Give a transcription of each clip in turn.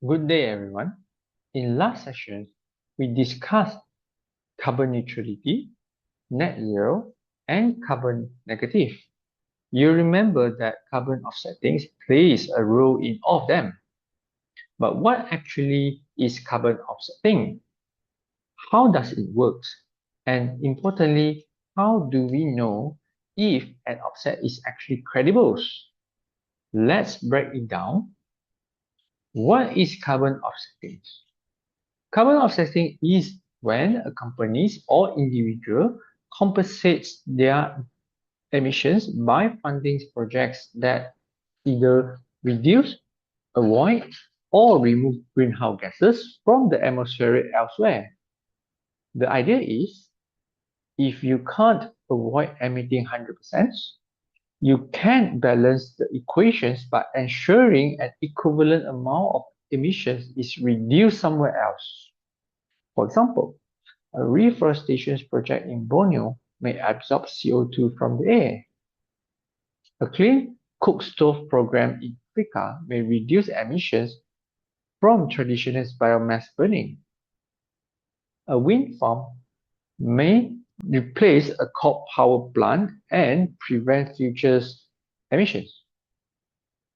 Good day, everyone. In last session, we discussed carbon neutrality, net zero, and carbon negative. You remember that carbon offsetting plays a role in all of them. But what actually is carbon offsetting? How does it work? And importantly, how do we know if an offset is actually credible? Let's break it down. What is carbon offsetting? Carbon offsetting is when a company or individual compensates their emissions by funding projects that either reduce, avoid, or remove greenhouse gases from the atmosphere elsewhere. The idea is, if you can't avoid emitting 100%, you can balance the equations by ensuring an equivalent amount of emissions is reduced somewhere else. For example, a reforestation project in Borneo may absorb CO2 from the air. A clean cook stove program in Africa may reduce emissions from traditional biomass burning. A wind farm may replace a coal power plant and prevent future emissions.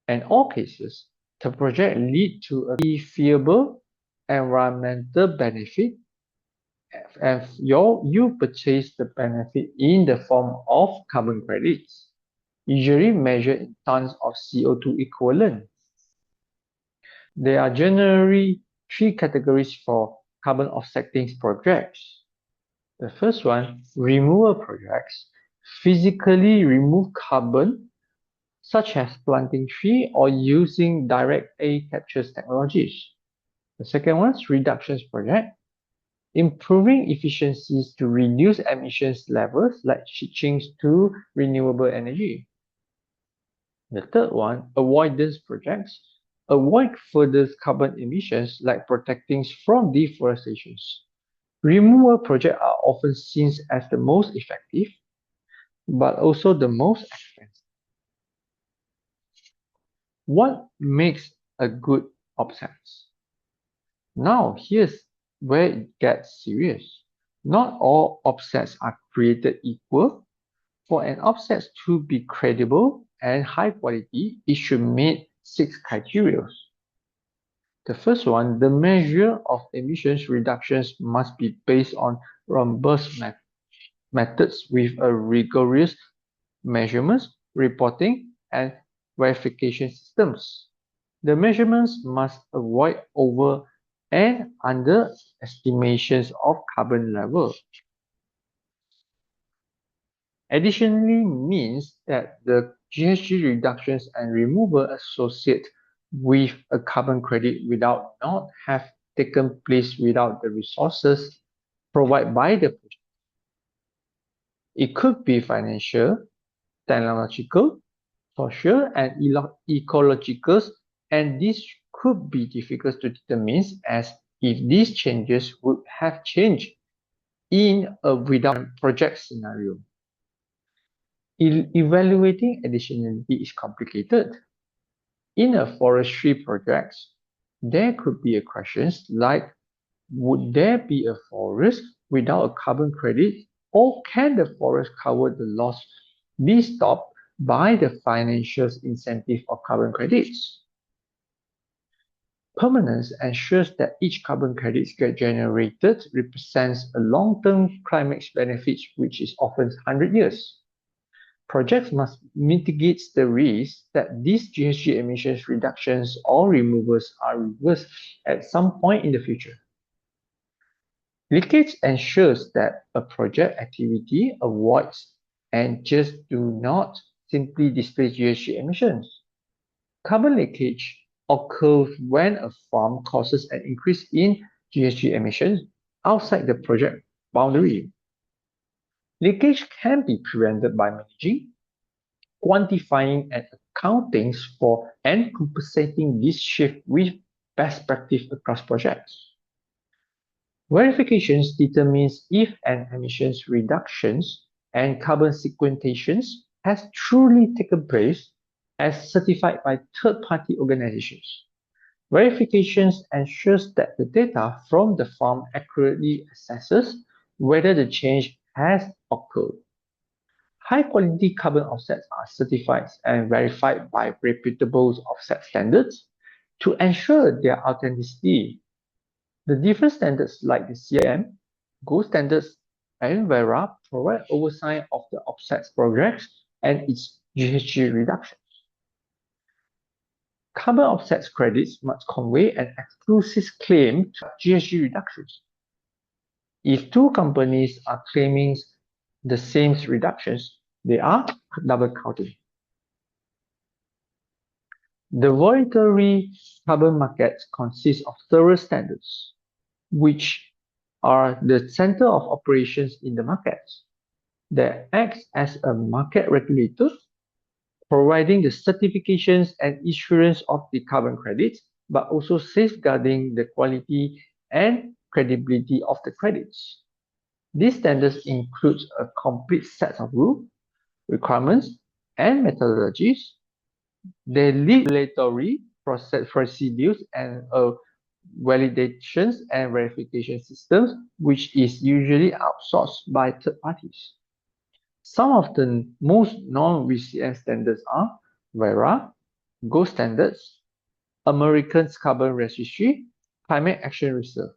In all cases, the project leads to a verifiable environmental benefit, and you purchase the benefit in the form of carbon credits, usually measured in tons of CO2 equivalent. There are generally three categories for carbon offsetting projects. The first one, removal projects, physically remove carbon, such as planting tree or using direct air capture technologies. The second one is reductions project, improving efficiencies to reduce emissions levels like switching to renewable energy. The third one, avoidance projects, avoid further carbon emissions like protecting from deforestation. Removal projects are often seen as the most effective, but also the most expensive. What makes a good offset? Now, here's where it gets serious. Not all offsets are created equal. For an offset to be credible and high quality, it should meet 6 criteria. The first one, the measure of emissions reductions must be based on robust methods with a rigorous measurements, reporting, and verification systems. The measurements must avoid over and underestimations of carbon level. Additionally means that the GHG reductions and removal associated with a carbon credit without not have taken place without the resources provided by the project. It could be financial, technological, social, and ecological, and this could be difficult to determine as if these changes would have changed in a without project scenario. Evaluating additionality is complicated. In a forestry project, there could be questions like, would there be a forest without a carbon credit, or can the forest cover the loss be stopped by the financial incentive of carbon credits? Permanence ensures that each carbon credit generated represents a long-term climate benefit, which is often 100 years. Projects must mitigate the risk that these GHG emissions reductions or removals are reversed at some point in the future. Leakage ensures that a project activity avoids and just do not simply display GHG emissions. Carbon leakage occurs when a farm causes an increase in GHG emissions outside the project boundary. Leakage can be prevented by managing, quantifying, and accounting for and compensating this shift with best practice across projects. Verifications determines if an emissions reductions and carbon sequestration has truly taken place as certified by third-party organizations. Verifications ensures that the data from the farm accurately assesses whether the change has occurred. High-quality carbon offsets are certified and verified by reputable offset standards to ensure their authenticity. The different standards like the CIM, Gold Standards, and Vera provide oversight of the offsets projects and its GHG reductions. Carbon offsets credits must convey an exclusive claim to GHG reductions. If two companies are claiming the same reductions, they are double counting. The voluntary carbon market consists of several standards, which are the center of operations in the market, that acts as a market regulator, providing the certifications and issuance of the carbon credits, but also safeguarding the quality and credibility of the credits. These standards include a complete set of rules, requirements, and methodologies. They lead regulatory procedures and validations and verification systems, which is usually outsourced by third parties. Some of the most non-VCM standards are Vera, Gold Standards, American Carbon Registry, Climate Action Reserve.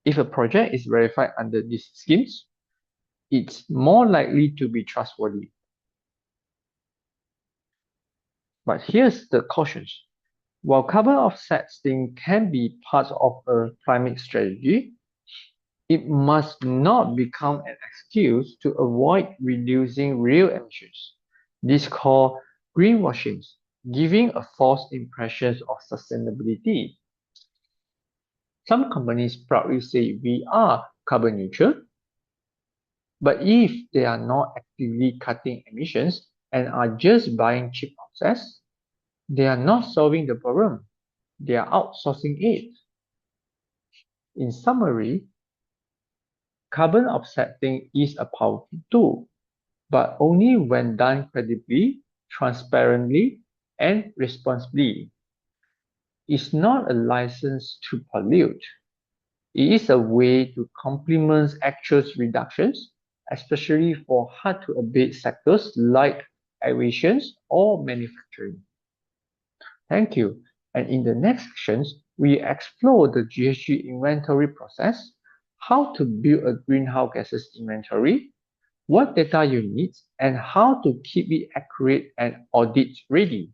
If a project is verified under these schemes, it's more likely to be trustworthy. But here's the cautions. While carbon offsetting can be part of a climate strategy, it must not become an excuse to avoid reducing real emissions. This is called greenwashing, giving a false impression of sustainability. Some companies proudly say we are carbon neutral, but if they are not actively cutting emissions and are just buying cheap offsets, they are not solving the problem. They are outsourcing it. In summary, carbon offsetting is a powerful tool, but only when done credibly, transparently, and responsibly. It's not a license to pollute. It is a way to complement actual reductions, especially for hard-to-abate sectors like aviation or manufacturing. Thank you. And in the next sections, we explore the GHG inventory process, how to build a greenhouse gases inventory, what data you need, and how to keep it accurate and audit ready.